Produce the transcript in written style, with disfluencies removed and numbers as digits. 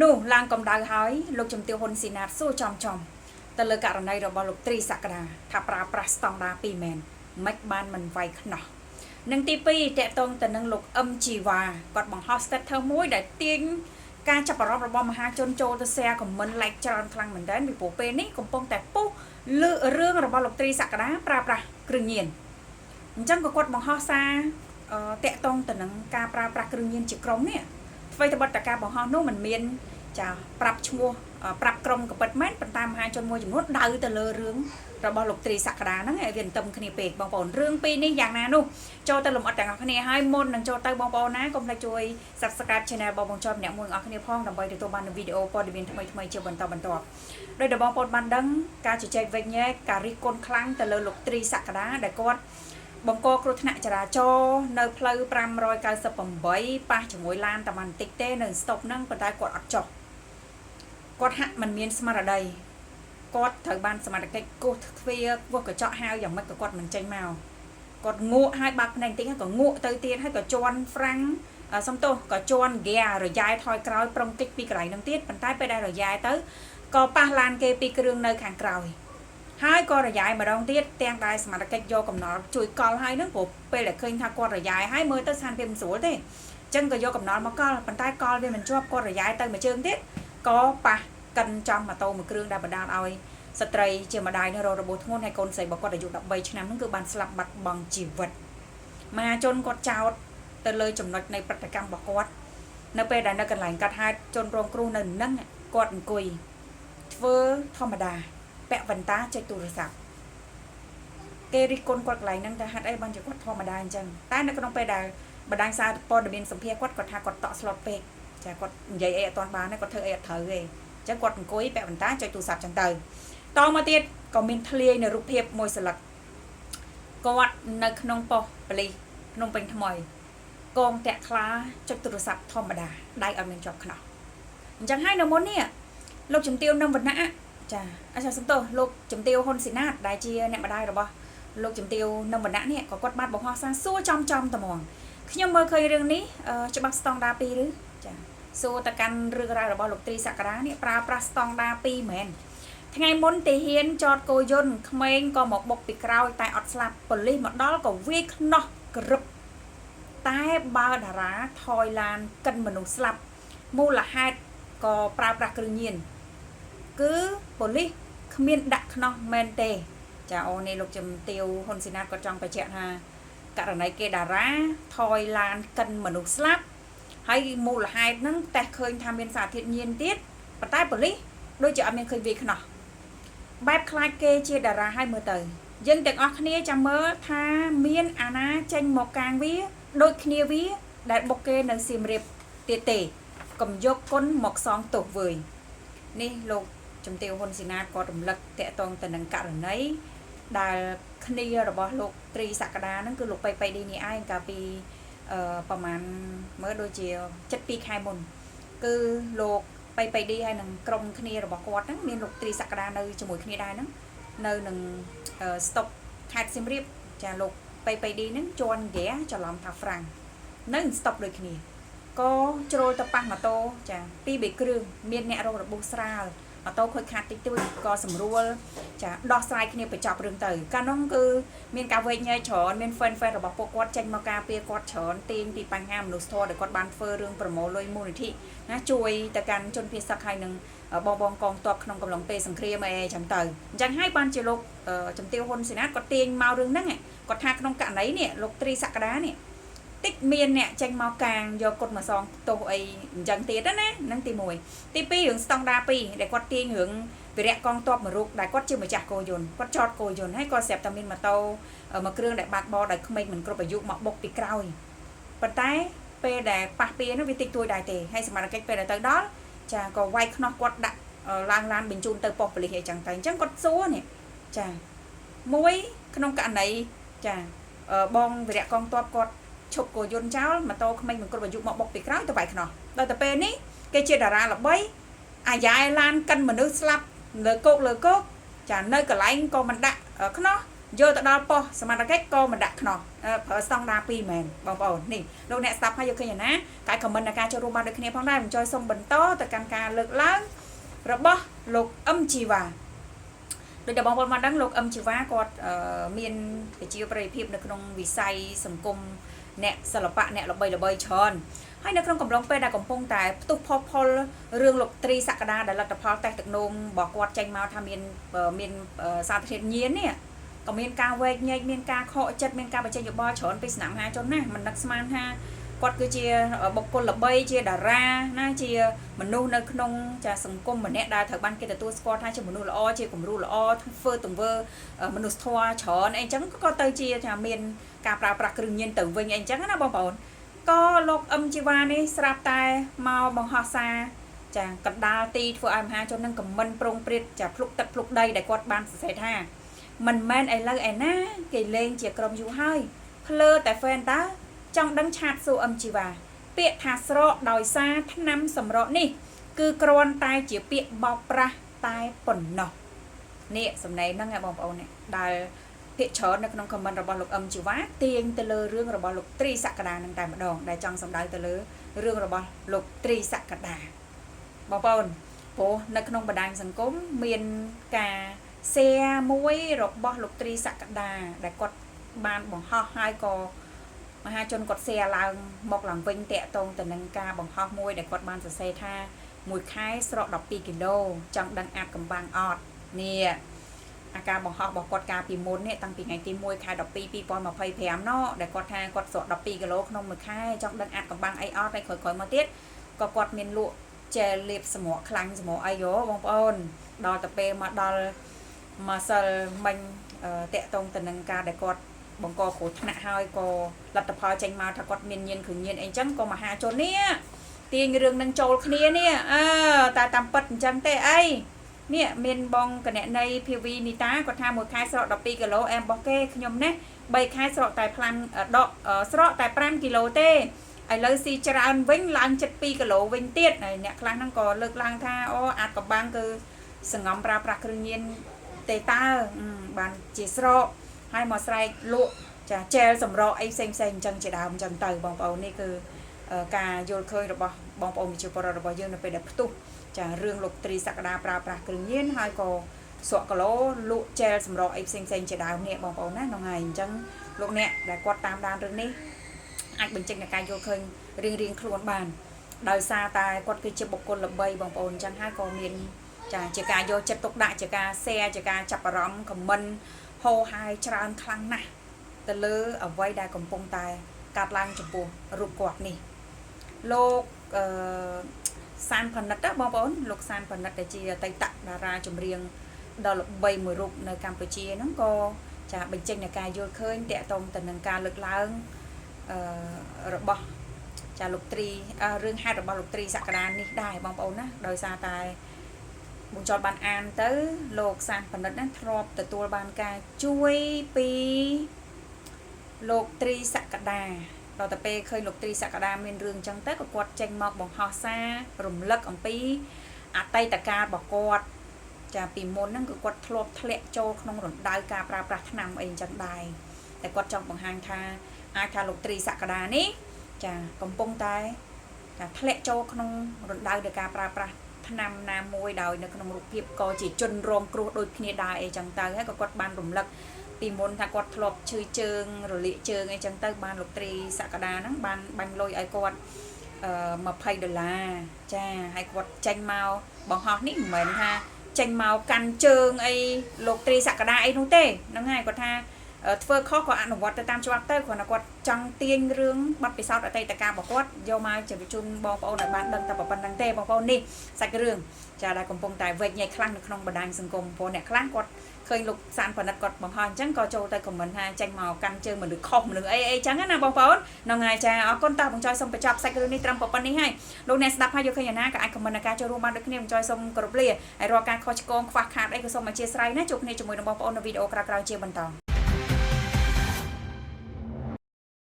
នោះឡើងកំដៅហើយលោកជំទាវហ៊ុនស៊ីណាតសួរចំទៅលើករណីរបស់លោកត្រីសក្តាថាប្រើប្រាស់ស្តង់ដារ2មែនមិនបានមិនវាយខ្នោះនឹងទី2តកតងទៅនឹងលោកអឹមជីវ៉ាគាត់បង្ហោះ status មួយដែលទាញការចាប់អារម្មណ៍របស់មហាជនចូលទៅ share comment like ច្រើនខ្លាំងមែនទែនពីព្រោះពេលនេះកំពុងតែពុះលើរឿងរបស់លោកត្រីសក្តាប្រើប្រាស់គ្រឿងញៀនអញ្ចឹងក៏គាត់បង្ហោះសារតកតងទៅនឹងការប្រើប្រាស់គ្រឿងញៀនជាក្រុមនេះអ្វីត្បិតតែការបង្ហោះនោះមិនមានចាប្រាប់ឈ្មោះប្រាប់ក្រុមកពិតមែនប៉ុន្តែមហាជនមួយចំនួនដៅទៅលើរឿងរបស់លោកត្រីសក្តាហ្នឹងវាមិនទំគ្នាពេកបងប្អូនរឿងពីរនេះយ៉ាងណានោះចូលទៅលំអិតទាំងអស់គ្នាហើយមុននឹងចូលទៅបងប្អូនណាកុំភ្លេចជួយ Subscribe Channel របស់បងចោលម្នាក់មួយទាំងអស់គ្នាផងដើម្បីទទួលបាននូវវីដេអូព័ត៌មានថ្មីៗជាបន្តបន្ទាប់ដោយដែលបងប្អូនបានដឹងការជជែកវែកញែកការរិះគន់ខ្លាំងទៅលើលោកត្រីសក្តាដែលគាត់បង្កគ្រោះថ្នាក់ចរាចរណ៍នៅផ្លូវ598ប៉ះជាមួយឡានតែបន្តិចទេនៅស្តុបហ្នឹងប៉ុន្តែគាត់អត់ចុះគាត់ហាក់មិនមានស្មារតីគាត់ត្រូវបានសមត្ថកិច្ចគោះទ្វារគោះកញ្ចក់ហៅយ៉ាងម៉េចក៏គាត់មិនចេញមកគាត់ងក់ហើយបាក់ភ្នែកបន្តិចហើយក៏ងក់ទៅទៀតហើយក៏ជន់ហ្វ្រាំងសំទោសក៏ជន់ហ្គារយ៉ាយថយក្រោយប្រុងតិចពីកន្លែងហ្នឹងទៀតប៉ុន្តែពេលដែលរយ៉ាយទៅក៏ប៉ះឡានគេពីគ្រឿងនៅខាងក្រោយហើយក៏រយ៉ាយម្ដងទៀតទាំងដែលសមត្ថកិច្ចយកកំណល់ជួយកលហើយហ្នឹងព្រោះពេលដែលឃើញថាគាត់រយ៉ាយហើយមើលទៅស្ថានភាពមិនស្រួលទេអញ្ចឹងក៏យកកំណល់មកកលប៉ុន្តែកលវាមិនជាប់គាត់រយ៉ាយទៅមួយជើងទៀតក៏ប៉ះកិនចំម៉ូតូមួយគ្រឿងដែលបណ្ដាលឲ្យស្ត្រីជាម្ដាយនៅរងរបួសធ្ងន់ហើយកូនស្រីរបស់គាត់អាយុ13ឆ្នាំហ្នឹងគឺបានស្លាប់បាត់បង់ជីវិតមហាជនគាត់ចោទទៅលើចំណុចនៃប្រតិកម្មរបស់គាត់នៅពេលដែលនៅកន្លែងកាត់ហេតុជនរងគ្រោះនៅនឹងគាត់អង្គុយធ្វើធម្មតាពាក់វ៉ែនតាចុចទូរស័ព្ទគេរិះគន់គាត់កន្លែងហ្នឹងតែហេតុអីបានជាគាត់ធម្មតាអញ្ចឹងតែនៅក្នុងពេលដែលបណ្ដាញសារព័ត៌មានសម្ភារគាត់ថាគាត់តក់ស្លុតពេកចាគាត់និយាយអីអត់ទាន់បានទេគាត់ធ្វើអីអត់ត្រូវទេអញ្ចឹងគាត់អង្គុយពាក់វ៉ែនតាចុចទូរស័ព្ទចឹងទៅតមកទៀតក៏មានធ្លាយនៅរូបភាពមួយស្លឹកគាត់នៅក្នុងប៉ុស្តិ៍ប៉ូលីសភ្នំពេញថ្មីកងតាក់ខ្លាចុចទូរស័ព្ទធម្មតាដៃអត់មានជាប់ខ្នោះអញ្ចឹងហើយនៅមុននេះលោកជំទាវនឹងវណ្ណៈចាអញ្ចឹងសំទោសលោកជំទាវហ៊ុនស៊ីណាតដែលជាអ្នកម្ដាយរបស់លោកជំទាវនឹងវណ្ណៈនេះក៏គាត់បានបង្ហោះសារសួរចំតែហ្មងខ្ញុំមើលឃើញរឿងនេះច្បាប់ស្តង់ដារ2ឬចាសួរទៅកាន់រឿងរ៉ាវរបស់លោកត្រីសក្តានេះប្រើប្រាស់ស្តង់ដារ2មែនថ្ងៃមុនទាហានចតគោយន្តក្មេងក៏មកបុកពីក្រោយតែអត់ស្លាប់ប៉ូលីសមកដល់ក៏វាយខ្នោះក្រឹបតែបើតារាថយឡានកិនមនុស្សស្លាប់មូលហេតុក៏ប្រើប្រាស់គ្រឿងញៀនគឺប៉ូលីសគ្មានដាក់ខ្នោះមែនទេចាអូនេះលោកជំទាវហ៊ុនស៊ីណាតគាត់ចង់បញ្ជាក់ថាករណីគេតារាថយឡានកិនមនុស្សស្លាប់ហើយមូលហេតុហ្នឹងតែឃើញថាមានសារធាតុញៀនទៀតប៉ុន្តែប៉ូលីសដូចជាអត់មានឃើញវាយខ្នោះបែបខ្លាចគេជាតារាឲ្យមើលទៅយើងទាំងអស់គ្នាចាំមើលថាមានអាណាចេញមកកាងវាដូចគ្នាវាដែលបុកគេនៅសៀមរាបទៀតទេកុំយកគុណមកសងទោសវើយនេះលោកជំទាវហ៊ុនស៊ីណាតក៏រំលឹកតកតងទៅនឹងករណីដែលគ្នារបស់លោកត្រីសក្តាហ្នឹងគឺលោកប៉ៃឌីនេះឯងកាលពីប្រហែលមើលដូចជា7-2 ខែមុនគឺលោកប៉ៃឌីហើយនឹងក្រុមគ្នារបស់គាត់ហ្នឹងមានលោកត្រីសក្តានៅជាមួយគ្នាដែរហ្នឹងនៅនឹងស្តុបខេត្តសៀមរាបចាលោកប៉ៃឌីហ្នឹងជន់ហ្គាច្រឡំថាហ្វ្រាំងនៅស្តុបដូចគ្នាក៏ជ្រុលទៅប៉ះម៉ូតូចា2-3គ្រឿងមានអ្នករងរបួសស្រាលម៉ូតូខូចខាតតិចតួចក៏សម្រួលចាដោះស្រាយគ្នាបញ្ចប់រឿងទៅកាលនោះគឺមានការវែកញែកច្រើនមាន fan របស់ពួកគាត់ចេញមកការពារគាត់ច្រើនទាញពីបញ្ហាមនុស្សធម៌ដែលគាត់បានធ្វើរឿងប្រមូលលុយមូលនិធិណាជួយទៅកាន់ជនភៀសសឹកហើយនឹងបងកងទ័ពក្នុងកំឡុងពេលសង្គ្រាមអីចឹងទៅអញ្ចឹងហើយបានជាលោកជំទាវហ៊ុនស៊ីណាតគាត់ទាញមករឿងហ្នឹងគាត់ថាក្នុងករណីនេះលោកត្រីសក្តានេះតិចមានអ្នកចេញមកកាងយកគាត់មកសងទោសអីអញ្ចឹងទៀតណាហ្នឹងទី1ទី2រឿងស្តង់ដារ2ដែលគាត់ទាញរឿងវិរៈកងទ័ពមួយរូបដែលគាត់ជាម្ចាស់គោយន្តគាត់ចតគោយន្តហើយគាត់ស្រាប់តែមានម៉ូតូមួយគ្រឿងដែលបាក់បោដោយក្មេងមិនគ្រប់អាយុមកបុកពីក្រោយប៉ុន្តែពេលដែលប៉ះពៀនោះវាតិចតួចដែរទេហើយសមត្ថកិច្ចពេលដែលទៅដល់ចាក៏វាយខ្នោះគាត់ដាក់ឡើងឡានបញ្ជូនទៅប៉ុស្តិ៍ប៉ូលីសអីចឹងទៅអញ្ចឹងគាត់សួរនេះចាមួយក្នុងករណីចាបងវិរៈកងទ័ពគាត់ឈប់គោយន្តចោលម៉ូតូក្មេងមិនគ្រប់អាយុមកបុកពីក្រោយទៅវាយខ្នោះដល់ទៅពេលនេះគេជាតារាល្បីអាយ៉ែឡានកិនមនុស្សស្លាប់លើគោកចានៅកន្លែងក៏មិនដាក់ខ្នោះ យកទៅដល់ប៉ុស្តិ៍សមត្ថកិច្ចក៏មិនដាក់ខ្នោះប្រើស្តង់ដារ2មែនបងប្អូននេះលោកអ្នកស្ដាប់ហើយយកឃើញណាកាយខមមិននៃការចូលរួមបានដូចគ្នាផងដែរបញ្ចុយសូមបន្តទៅកាន់ការលើកឡើងរបស់លោកអឹមជីវ៉ាដូចតែបងប្អូនបានដឹងលោកអឹមជីវ៉ាគាត់មានប្រជាប្រិយភាពនៅក្នុងវិស័យសង្គមអ្នកសិល្បៈអ្នកល្បីច្រើនហើយនៅក្នុងកំឡុងពេលដែលកំពុងតែផ្ទុះផលរឿងលោកត្រីសក្តាដែលលទ្ធផលតេស្តទឹកនោមរបស់គាត់ចេញមកថាមានសារធាតុញៀននេះក៏មានការវែកញែកមានការខកចិត្តមានការបញ្ចេញយោបល់ច្រើនពីស្នាមហាជនណាមិននឹកស្មានថាគាត់គឺជាបុគ្គលល្បីជាតារាណាជាមនុស្សនៅក្នុងចាសង្គមម្នាក់ដែលត្រូវបានគេទទួលស្គាល់ថាជាមនុស្សល្អជាគំរូល្អធ្វើទង្វើមនុស្សធម៌ច្រើនអីចឹងក៏ទៅជាថាមានការប្រើប្រាស់គ្រឿងញៀនទៅវិញអីចឹងណាបងប្អូនក៏លោកអឹមជីវ៉ានេះស្រាប់តែមកបង្ហោះសារចាកណ្ដាលទីធ្វើឲ្យមហាជននឹងខមមិនប្រងព្រាតចាភ្លុកទឹកភ្លុកដីដែលគាត់បានសរសេរថាមិនមែនឥឡូវឯណាគេលេងជាក្រុមយូរហើយភ្លើតែហ្វេនតើចង់ដឹងឆាតសួរអឹមជីវ៉ាពាក្យថាស្រកដោយសារថ្នាំសម្រក់នេះគឺគ្រាន់តែជាពាក្យបោកប្រាស់តែប៉ុណ្ណោះនេះសំណេរហ្នឹងបងប្អូននេះដែលភាគច្រើននៅក្នុងខមមិនរបស់លោកអឹមជីវ៉ាទាញទៅលើរឿងរបស់លោកត្រីសក្តានឹងតែម្ដងដែលចង់សម្ដៅទៅលើរឿងរបស់លោកត្រីសក្តាបងប្អូនព្រោះនៅក្នុងបណ្ដាញសង្គមមានការshare មួយរបស់លោកត្រីសក្តាដែលគាត់បានបង្ហោះហើយក៏មហាជនគាត់shareឡើងមកឡើងវិញតាក់ទងទៅនឹងការបង្ហោះមួយដែលគាត់បានសរសេរថាមួយខែស្រក12គីឡូចង់ដឹងអាចកំបាំងអត់នេះអាការបង្ហោះរបស់គាត់កាលពីមុននេះតាំងពីថ្ងៃទី1ខែ12 2025ណោះដែលគាត់ថាគាត់ស្រក12គីឡូក្នុងមួយខែចង់ដឹងអាចកំបាំងអីអត់ហើយក្រោយៗមកទៀតក៏គាត់មានលក់ជែលលាបសម្រក់ខ្លាញ់សម្រក់អីយោបងប្អូនដល់ទៅពេលមកដល់ម្សិលមិញតាក់ទងទៅនឹងការដែលគាត់បង្កគ្រោះថ្នាក់ហើយក៏លទ្ធផលចេញមកថាគាត់មានញៀនគ្រឿងញៀនអីចឹងក៏មហាជននេះទាញរឿងនឹងចូលគ្នានេះតែតាមពិតអញ្ចឹងទេអីនេះមានបងកណនីភាវីនីតាគាត់ថាមួយខែស្រក12គីឡូអែមរបស់គេខ្ញុំណា3ខែស្រកតែ5ដកស្រកតែ5គីឡូទេឥឡូវស៊ីច្រើនវិញឡើង72គីឡូវិញទៀតហើយអ្នកខ្លះហ្នឹងក៏លើកឡើងថាអូអាចកំបាំងគឺសង្ងំប្រើប្រាស់គ្រឿងញៀនទេតើបានជាស្រកហើយមកស្រែកលក់ចាជែលសម្រក់អីផ្សេងអញ្ចឹងជាដើមអញ្ចឹងទៅបងប្អូននេះគឺការយល់ឃើញរបស់បងប្អូនប្រជាពលរដ្ឋរបស់យើងនៅពេលដែលផ្ទុះចារឿងលោកត្រីសក្តាប្រើប្រាស់គ្រឿងញៀនហើយក៏ស្រក់គីឡូលក់ជែលសម្រក់អីផ្សេងជាដើមនេះបងប្អូនណាហ្នឹងហើយអញ្ចឹងលោកអ្នកដែលគាត់តាមដានរឿងនេះអាចបញ្ចេញនូវការយល់ឃើញរៀងខ្លួនបានដោយសារតែគាត់គឺជាបុគ្គលល្បីបងប្អូនអញ្ចឹងហើយក៏មានចាជាការយកចិត្តទុកដាក់ជាការ share ជាការចាប់អារម្មណ៍ comment ហោហាយច្រើនខ្លាំងណាស់ទៅលើអ្វីដែលកំពុងតែកាត់ឡើងចំពោះរូបគាត់នេះលោកសានផនិតបងប្អូនលោកសានផនិតដែលជាអតីតតារាចម្រៀងដ៏ល្បីមួយរូបនៅកម្ពុជាហ្នឹងក៏ចាបញ្ចេញនូវការយល់ឃើញតាក់ទងទៅនឹងការលើកឡើងរបស់ចាលោកត្រីរឿងហេតុរបស់លោកត្រីសក្តានេះដែរបងប្អូនណាដោយសារតែបងចលបានអានទៅលោកសានបណ្ឌិតហ្នឹងធ្លាប់ទទួលបានការជួយពីលោកត្រីសក្តាដល់តែពេលឃើញលោកត្រីសក្តាមានរឿងអញ្ចឹងទៅក៏គាត់ចេញមកបង្ហោះសាររំលឹកអំពីអតីតកាលរបស់គាត់ចាពីមុនហ្នឹងគឺគាត់ធ្លាប់ធ្លាក់ចូលក្នុងរណ្ដៅការប្រើប្រាស់ថ្នាំអីអញ្ចឹងដែរតែគាត់ចង់បង្ហាញថាអាចថាលោកត្រីសក្តានេះចាកំពុងតែធ្លាក់ចូលក្នុងរណ្ដៅនៃការប្រើប្រាស់ថ្នាំណាមួយដោយនៅក្នុងរូបភាពក៏ជាជនរងគ្រោះដូចគ្នាដែរអីចឹងទៅហើយក៏គាត់បានរំលឹកពីមុនថាគាត់ធ្លាប់ឈឺជើងរលាកជើងអីចឹងទៅបានលោកត្រីសក្តាហ្នឹងបានបាញ់លុយឲ្យគាត់$20ចាហើយគាត់ចេញមកបង្ហោះនេះមិនមែនថាចេញមកកាន់ជើងអីលោកត្រីសក្តាអីនោះទេហ្នឹងហើយគាត់ថាធ្វើខុសក៏អនុវត្តទៅតាមច្បាប់ទៅគ្រាន់តែគាត់ចង់ទាញរឿងបាត់ពិសោធន៍អតីតកាលរបស់គាត់យកមកជម្រាបជូនបងប្អូនឲ្យបានដឹងតែប៉ុណ្្នឹងទេបងប្អូននេះសាច់រឿងចាដែលកំពុងតែវែកញែកខ្លាំងនៅក្នុងបណ្ដាញសង្គមព្រោះអ្នកខ្លះគាត់ឃើញលោកសានផនិតគាត់បង្ហោះអញ្ចឹងក៏ចូលទៅខមមិនថាចេញមកកាន់ជើងមនុស្សខុសមនុស្សអីអញ្ចឹងណាបងប្អូនហ្នឹងហើយចាអរគុណតើបងចอยសូមបញ្ចប់សាច់រឿងនេះត្រឹមប៉ុណ្្នេះហើយលោកអ្នកស្ដាប់ហើយយកឃើញណាក៏អាចខមមិនការចូលរួមបានដូចគ្នាបងចอยសូមគោរពលាហើយរាល់ការខុសឆ្គងខ្វះខាតអីក៏សូមអធិស្ឋានណាជួបគ្នាជាមួយនឹងបងប្អូននៅវីដេអូក្រោយៗជាបន្ត